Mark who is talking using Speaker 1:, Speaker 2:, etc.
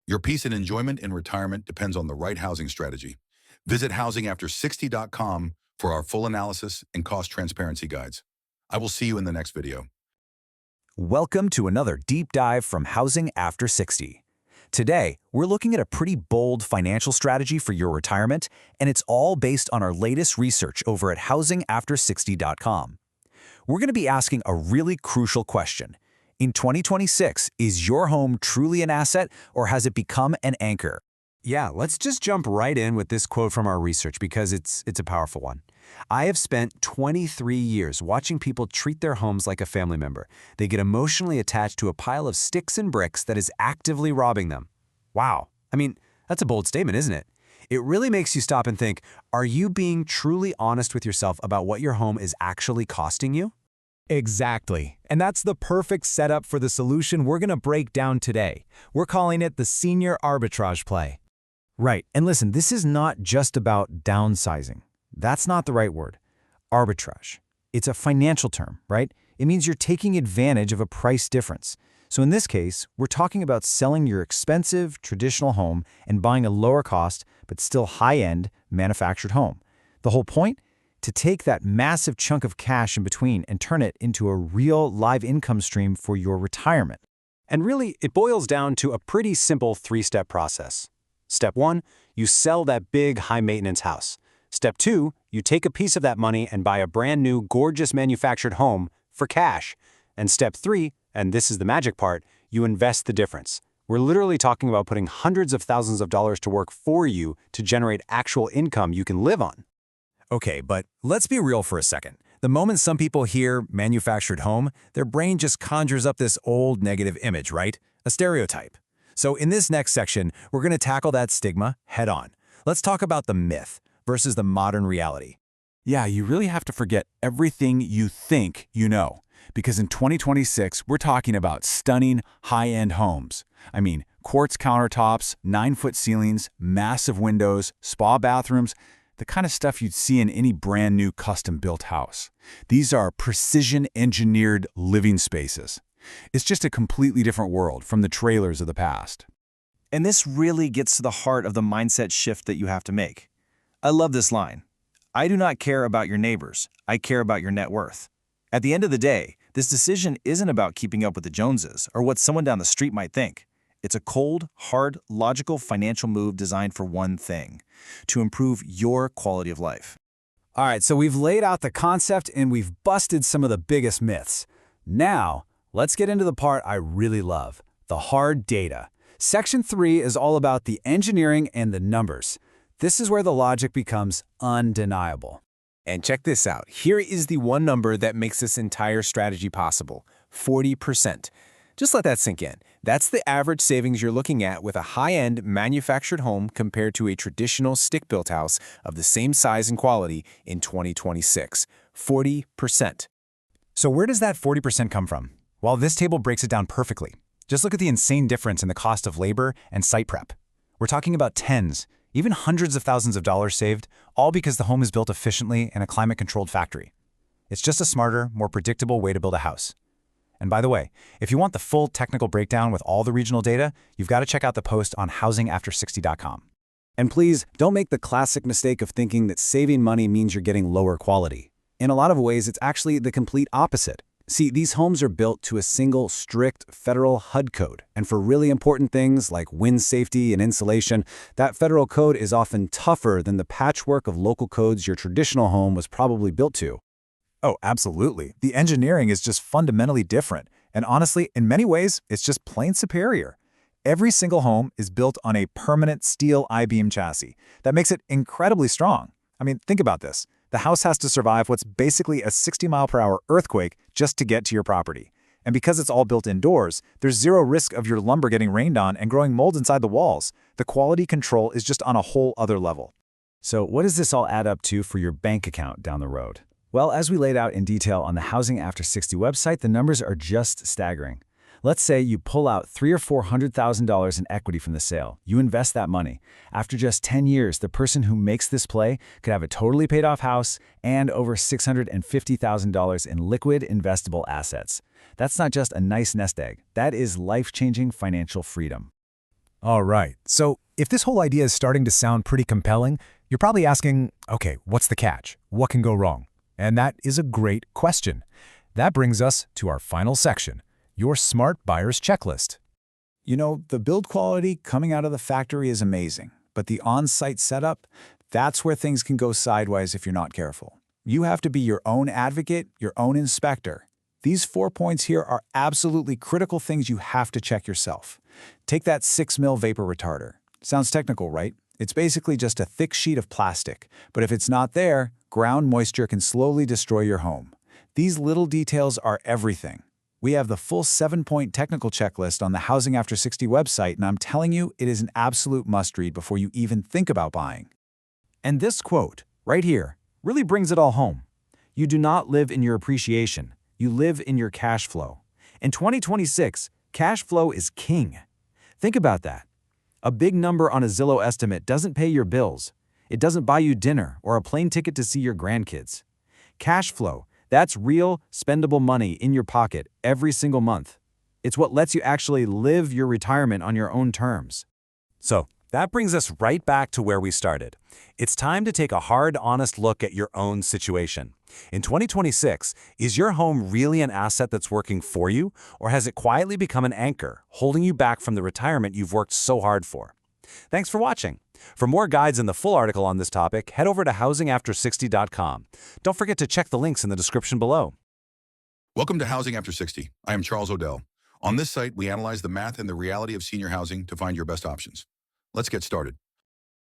Speaker 1: Your peace and enjoyment in retirement depends on the right housing strategy. Visit housingafter60.com for our full analysis and cost transparency guides. I will see you in the next video.
Speaker 2: Welcome to another deep dive from Housing After 60. Today, we're looking at a pretty bold financial strategy for your retirement, and it's all based on our latest research over at housingafter60.com. We're going to be asking a really crucial question. In 2026, is your home truly an asset, or has it become an anchor?
Speaker 3: Yeah, let's just jump right in with this quote from our research because it's a powerful one. I have spent 23 years watching people treat their homes like a family member. They get emotionally attached to a pile of sticks and bricks that is actively robbing them. Wow. I mean, that's a bold statement, isn't it? It really makes you stop and think, are you being truly honest with yourself about what your home is actually costing you?
Speaker 4: Exactly. And that's the perfect setup for the solution we're going to break down today. We're calling it the senior arbitrage play. Right. And listen, this is not just about downsizing. That's not the right word. Arbitrage. It's a financial term, right? It means you're taking advantage of a price difference. So in this case, we're talking about selling your expensive, traditional home and buying a lower cost, but still high-end, manufactured home. The whole point? To take that massive chunk of cash in between and turn it into a real live income stream for your retirement.
Speaker 3: And really, it boils down to a pretty simple three-step process. Step 1, you sell that big, high-maintenance house. Step 2, you take a piece of that money and buy a brand new, gorgeous manufactured home for cash. And step 3, and this is the magic part, you invest the difference. We're literally talking about putting hundreds of thousands of dollars to work for you to generate actual income you can live on.
Speaker 2: Okay, but let's be real for a second. The moment some people hear manufactured home, their brain just conjures up this old negative image, right? A stereotype. So in this next section, we're going to tackle that stigma head on. Let's talk about the myth versus the modern reality.
Speaker 5: Yeah, you really have to forget everything you think you know. Because in 2026, we're talking about stunning, high-end homes. I mean, quartz countertops, 9-foot ceilings, massive windows, spa bathrooms, the kind of stuff you'd see in any brand new custom-built house. These are precision-engineered living spaces. It's just a completely different world from the trailers of the past.
Speaker 4: And this really gets to the heart of the mindset shift that you have to make. I love this line. I do not care about your neighbors. I care about your net worth. At the end of the day, this decision isn't about keeping up with the Joneses or what someone down the street might think. It's a cold, hard, logical financial move designed for one thing: to improve your quality of life.
Speaker 2: All right, so we've laid out the concept and we've busted some of the biggest myths. Now, let's get into the part I really love, the hard data. Section 3 is all about the engineering and the numbers. This is where the logic becomes undeniable.
Speaker 3: And check this out. Here is the one number that makes this entire strategy possible: 40%. Just let that sink in. That's the average savings you're looking at with a high-end manufactured home compared to a traditional stick-built house of the same size and quality in 2026. 40%.
Speaker 2: So where does that 40% come from? Well, this table breaks it down perfectly. Just look at the insane difference in the cost of labor and site prep. We're talking about tens, even hundreds of thousands of dollars saved, all because the home is built efficiently in a climate-controlled factory. It's just a smarter, more predictable way to build a house. And by the way, if you want the full technical breakdown with all the regional data, you've got to check out the post on housingafter60.com. And please, don't make the classic mistake of thinking that saving money means you're getting lower quality. In a lot of ways, it's actually the complete opposite. See, these homes are built to a single, strict federal HUD code. And for really important things like wind safety and insulation, that federal code is often tougher than the patchwork of local codes your traditional home was probably built to. Oh, absolutely. The engineering is just fundamentally different. And honestly, in many ways, it's just plain superior. Every single home is built on a permanent steel I-beam chassis. That makes it incredibly strong. I mean, think about this. The house has to survive what's basically a 60-mile-per-hour earthquake just to get to your property. And because it's all built indoors, there's zero risk of your lumber getting rained on and growing mold inside the walls. The quality control is just on a whole other level. So what does this all add up to for your bank account down the road? Well, as we laid out in detail on the Housing After 60 website, the numbers are just staggering. Let's say you pull out $300,000 or $400,000 in equity from the sale. You invest that money. After just 10 years, the person who makes this play could have a totally paid off house and over $650,000 in liquid investable assets. That's not just a nice nest egg. That is life-changing financial freedom.
Speaker 4: All right, so if this whole idea is starting to sound pretty compelling, you're probably asking, okay, what's the catch? What can go wrong? And that is a great question. That brings us to our final section, your smart buyer's checklist.
Speaker 5: You know, the build quality coming out of the factory is amazing, but the on-site setup, that's where things can go sideways if you're not careful. You have to be your own advocate, your own inspector. These 4 points here are absolutely critical things you have to check yourself. Take that 6mm vapor retarder. Sounds technical, right? It's basically just a thick sheet of plastic, but if it's not there, ground moisture can slowly destroy your home. These little details are everything. We have the full 7-point technical checklist on the Housing After 60 website, and I'm telling you, it is an absolute must-read before you even think about buying.
Speaker 3: And this quote, right here, really brings it all home. You do not live in your appreciation. You live in your cash flow. In 2026, cash flow is king. Think about that. A big number on a Zillow estimate doesn't pay your bills. It doesn't buy you dinner or a plane ticket to see your grandkids. Cash flow, that's real, spendable money in your pocket every single month. It's what lets you actually live your retirement on your own terms. So, that brings us right back to where we started. It's time to take a hard, honest look at your own situation. In 2026, is your home really an asset that's working for you, or has it quietly become an anchor, holding you back from the retirement you've worked so hard for? Thanks for watching. For more guides and the full article on this topic, head over to housingafter60.com. Don't forget to check the links in the description below.
Speaker 1: Welcome to Housing After 60. I am Charles O'Dell. On this site, we analyze the math and the reality of senior housing to find your best options. Let's get started.